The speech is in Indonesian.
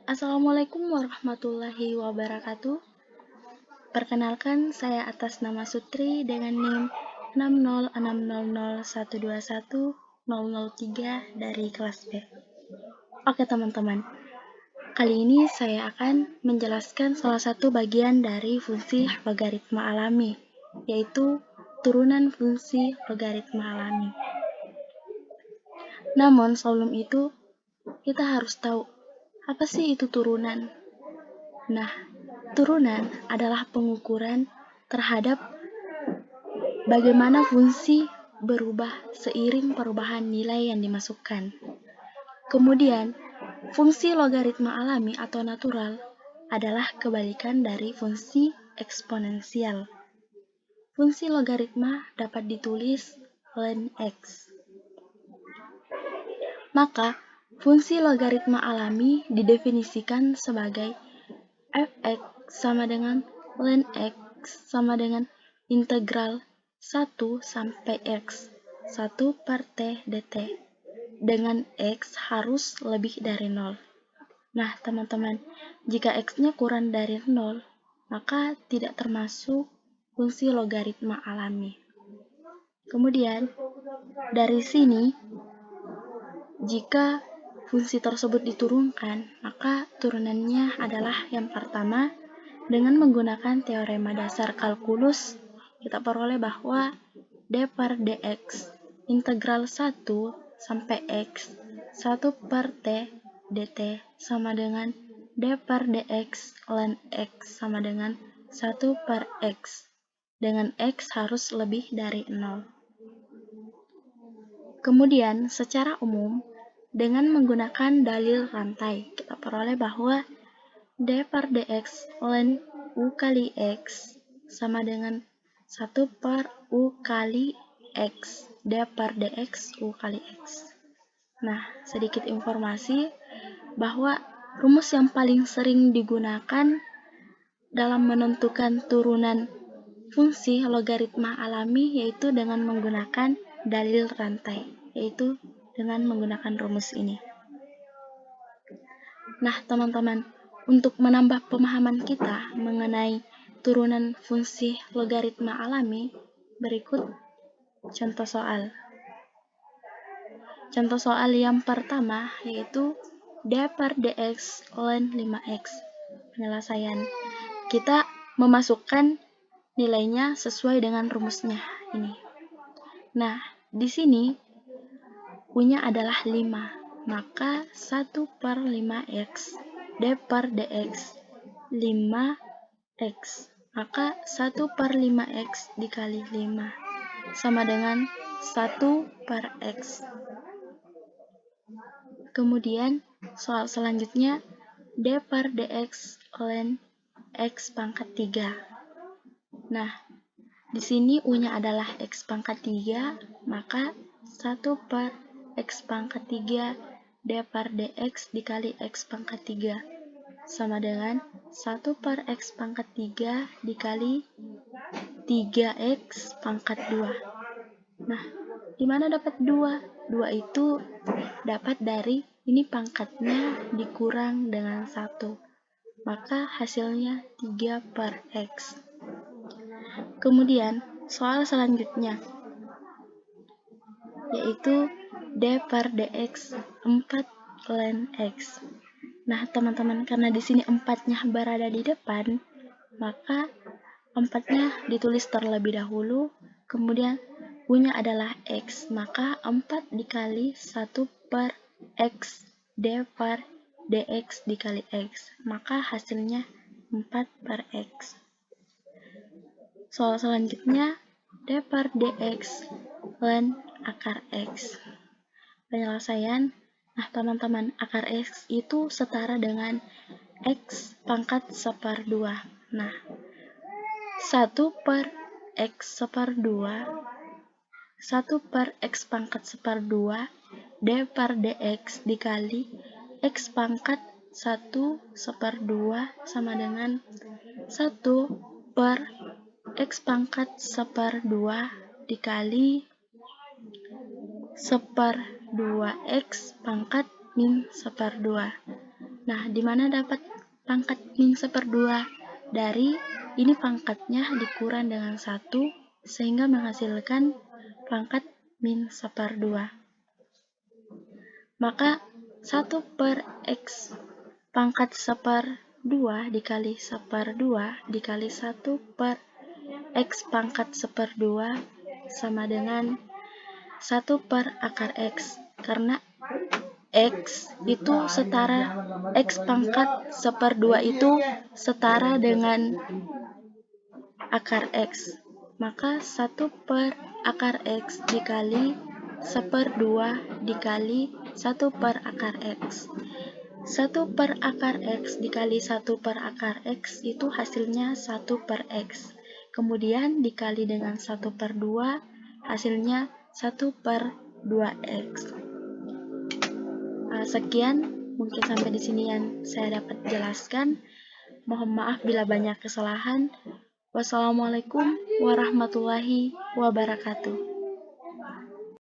Assalamualaikum warahmatullahi wabarakatuh. Perkenalkan, saya atas nama Sutri dengan NIM 60600121003 dari kelas B. Oke teman-teman, kali ini saya akan menjelaskan salah satu bagian dari fungsi logaritma alami, yaitu turunan fungsi logaritma alami. Namun sebelum itu, kita harus tahu apa sih itu turunan. Nah, turunan adalah pengukuran terhadap bagaimana fungsi berubah seiring perubahan nilai yang dimasukkan. Kemudian, fungsi logaritma alami atau natural adalah kebalikan dari fungsi eksponensial. Fungsi logaritma dapat ditulis ln x. Maka, fungsi logaritma alami didefinisikan sebagai fx sama dengan ln x sama dengan integral 1 sampai x 1 per t dt dengan x harus lebih dari 0. Nah teman-teman, jika x-nya kurang dari 0, maka tidak termasuk fungsi logaritma alami. Kemudian, dari sini, jika fungsi tersebut diturunkan, maka turunannya adalah yang pertama, dengan menggunakan teorema dasar kalkulus, kita peroleh bahwa d per dx integral 1 sampai x 1 per t dt sama dengan d per dx ln x sama dengan 1 per x, dengan x harus lebih dari 0. Kemudian, secara umum, dengan menggunakan dalil rantai, kita peroleh bahwa d per dx ln u kali x sama dengan 1 per u kali x, d per dx u kali x. Nah, sedikit informasi bahwa rumus yang paling sering digunakan dalam menentukan turunan fungsi logaritma alami yaitu dengan menggunakan dalil rantai, yaitu dengan menggunakan rumus ini. Nah, teman-teman, untuk menambah pemahaman kita mengenai turunan fungsi logaritma alami, berikut contoh soal. Contoh soal yang pertama yaitu d per dx ln 5x. Penyelesaian. Kita memasukkan nilainya sesuai dengan rumusnya ini. Nah, di sini U-nya adalah 5, maka 1 per 5x d per dx 5x, maka 1 per 5x dikali 5 sama dengan 1 per x. Kemudian, soal selanjutnya d per dx ln x pangkat 3. Nah, di sini U-nya adalah x pangkat 3, maka 1 per x pangkat 3 d per dx dikali x pangkat 3 sama dengan 1 per x pangkat 3 dikali 3x pangkat 2. Nah, di mana dapat 2? 2 itu dapat dari ini pangkatnya dikurang dengan 1. Maka hasilnya 3 per x. Kemudian, soal selanjutnya yaitu d per dx 4 ln x. Nah, teman-teman, karena di sini 4-nya berada di depan, maka 4-nya ditulis terlebih dahulu, kemudian U-nya adalah x, maka 4 dikali 1 per x d per dx dikali x, maka hasilnya 4 per x. Soal selanjutnya, d per dx ln akar x. Penyelesaian. Nah, teman-teman, akar x itu setara dengan x pangkat 1/2. Nah, 1 per x 1/2, 1 per x pangkat 1/2 d per dx dikali x pangkat 1/2 sama dengan 1 per x pangkat 1/2 dikali 1/2x pangkat min 1/2. Nah, di mana dapat pangkat min 1/2? Dari ini pangkatnya dikurang dengan 1, sehingga menghasilkan pangkat min 1/2. Maka 1 per X pangkat 1/2 dikali 1/2 dikali 1 per X pangkat 1/2 sama dengan 1 per akar X. Karena X itu setara, X pangkat 1/2 itu setara dengan akar X. Maka 1 per akar X dikali 1/2 dikali 1 per akar X. 1 per akar X dikali 1 per akar X itu hasilnya 1 per X. Kemudian dikali dengan 1/2 hasilnya 1 per 2X. Sekian, mungkin sampai di sini yang saya dapat jelaskan. Mohon maaf bila banyak kesalahan. Wassalamualaikum warahmatullahi wabarakatuh.